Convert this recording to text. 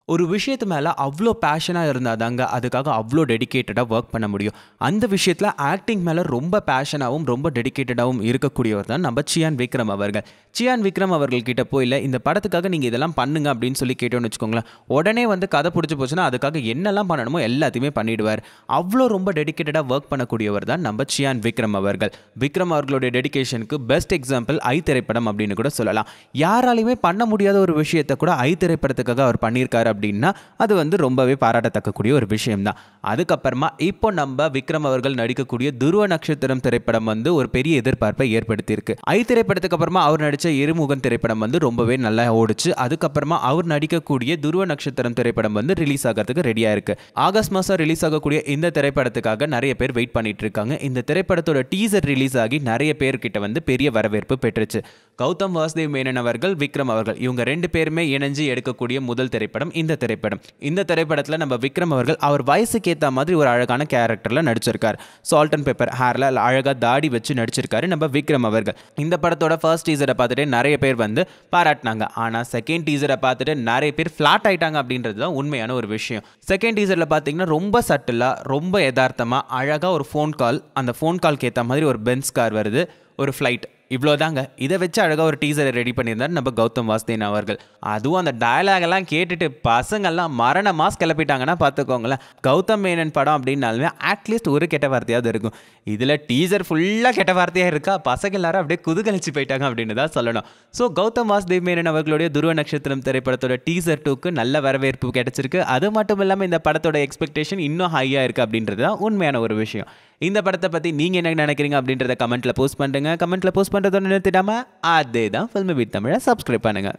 ஒரு விஷயத்து மேல அவ்ளோ பேஷனா இருந்தா தாங்க அதுக்காக அவ்ளோ டெடிகேட்டடா வொர்க் பண்ண முடியும். அந்த விஷயத்துல ஆக்டிங் மேல ரொம்ப பேஷனாவும், ரொம்ப டெடிகேட்டடாவும் இருக்கக்கூடியவர் தான் நம்ம சியான் விக்ரம் அவர்கள். சியான் விக்ரம் அவர்கள் கிட்ட போய் இந்த படத்துக்காக நீங்க இதெல்லாம் பண்ணுங்க அப்படின்னு சொல்லி கேட்டோம்னு வச்சுக்கோங்களேன். உடனே வந்து கதை புடிச்சு போச்சுன்னா அதுக்காக என்னெல்லாம் பண்ணணுமோ எல்லாத்தையுமே பண்ணிடுவார். அவ்ளோ ரொம்ப டெடிகேட்டடா வொர்க் பண்ணக்கூடியவர் தான் நம்ம சியான் விக்ரம் அவர்கள். விக்ரம் அவர்களுடைய டெடிகேஷனுக்கு பெஸ்ட் எக்ஸாம்பிள் ஐ திரைப்படம் அப்படின்னு கூட சொல்லலாம். யாராலையுமே பண்ண முடியாத ஒரு விஷயத்தை கூட ஐ திரைப்படத்துக்காக அவர் பண்ணியிருக்காரு அப்படின்னா அது வந்து ரொம்பவே பாராட்டத்தக்கக்கூடிய ஒரு விஷயம் தான். அதுக்கப்புறமா இப்போ நம்ம விக்ரம் அவர்கள் நடிக்கக்கூடிய துருவ நட்சத்திரம் திரைப்படம் வந்து ஒரு பெரிய எதிர்பார்ப்பை ஏற்படுத்தியிருக்கு. ஐ திரைப்படத்துக்கு அப்புறமா அவர் நடித்த இருமுகன் திரைப்படம் வந்து ரொம்பவே நல்லா ஓடிச்சு. அதுக்கப்புறமா அவர் நடிக்கக்கூடிய துருவ நட்சத்திரம் திரைப்படம் வந்து ரிலீஸ் ஆகிறதுக்கு ரெடியா இருக்கு. ஆகஸ்ட் மாசம் ரிலீஸ் ஆகக்கூடிய இந்த திரைப்படத்துக்காக நிறைய பேர் வெயிட் பண்ணிட்டு இருக்காங்க. இந்த திரைப்படத்தோட டீசர் ரிலீஸ் ஆகி நிறைய பேர்கிட்ட வந்து பெரிய வரவேற்பு பெற்றுச்சு. கௌதம் வாசுதேவ் மேனன் அவர்கள், விக்ரம் அவர்கள் இவங்க ரெண்டு பேருமே இணைஞ்சு எடுக்கக்கூடிய முதல் திரைப்படம் இந்த திரைப்படம். இந்த திரைப்படத்தில் நம்ம விக்ரம் அவர்கள் அவர் வயசுக்கு ஏற்ற மாதிரி ஒரு அழகான கேரக்டர்ல நடிச்சிருக்காரு. சால்ட் அண்ட் பெப்பர் ஹேர்ல அழகா தாடி வச்சு நடிச்சிருக்காரு நம்ம விக்ரம் அவர்கள். இந்த படத்தோட ஃபர்ஸ்ட் டீசரை பார்த்துட்டு நிறைய பேர் வந்து பாராட்டினாங்க. ஆனால் செகண்ட் டீசரை பார்த்துட்டு நிறைய பேர் ஃபிளாட் ஆயிட்டாங்க அப்படின்றது தான் உண்மையான ஒரு விஷயம். செகண்ட் டீசர்ல பார்த்தீங்கன்னா ரொம்ப சட்டிலா, ரொம்ப யதார்த்தமா அழகா ஒரு ஃபோன் கால், அந்த ஃபோன் கால்க்கு ஏற்ற மாதிரி ஒரு பென்ஸ் கார் வருது, ஒரு ஃப்ளைட், இவ்வளோதாங்க. இதை வச்சு அழகாக ஒரு டீசரை ரெடி பண்ணியிருந்தார் நம்ம கௌதம் வாசுதேவ் அவர்கள். அதுவும் அந்த டயலாக் எல்லாம் கேட்டுட்டு பசங்கள்லாம் மரண மாஸ் கிளப்பிட்டாங்கன்னா பார்த்துக்கோங்களேன். கௌதம் மேனன் படம் அப்படின்னாலுமே அட்லீஸ்ட் ஒரு கெட்ட வார்த்தையாவது இருக்கும். இதில் டீசர் ஃபுல்லாக கெட்ட வார்த்தையாக இருக்கா, பசங்க எல்லாரும் அப்படியே குதுகலிச்சு போயிட்டாங்க அப்படின்னு தான் சொல்லணும். ஸோ கௌதம் வாசுதேவ் மேனன் அவர்களுடைய துருவ நட்சத்திரம் திரைப்படத்தோட டீசர் 2க்கு நல்ல வரவேற்பு கிடைச்சிருக்கு. அது மட்டும் இல்லாமல் இந்த படத்தோட எக்ஸ்பெக்டேஷன் இன்னும் ஹையாக இருக்குது அப்படின்றது தான் உண்மையான ஒரு விஷயம். இந்த படத்தை பற்றி நீங்கள் என்ன நினைக்கிறீங்க அப்படின்றத கமெண்ட்டில் போஸ்ட் பண்ணுங்க. கமெண்ட்டில் போஸ்ட் பண்ணுறதோட நிறுத்திடாமல் அதே தான் ஃபில்மி பீட் தமிழை சப்ஸ்கிரைப் பண்ணுங்கள்.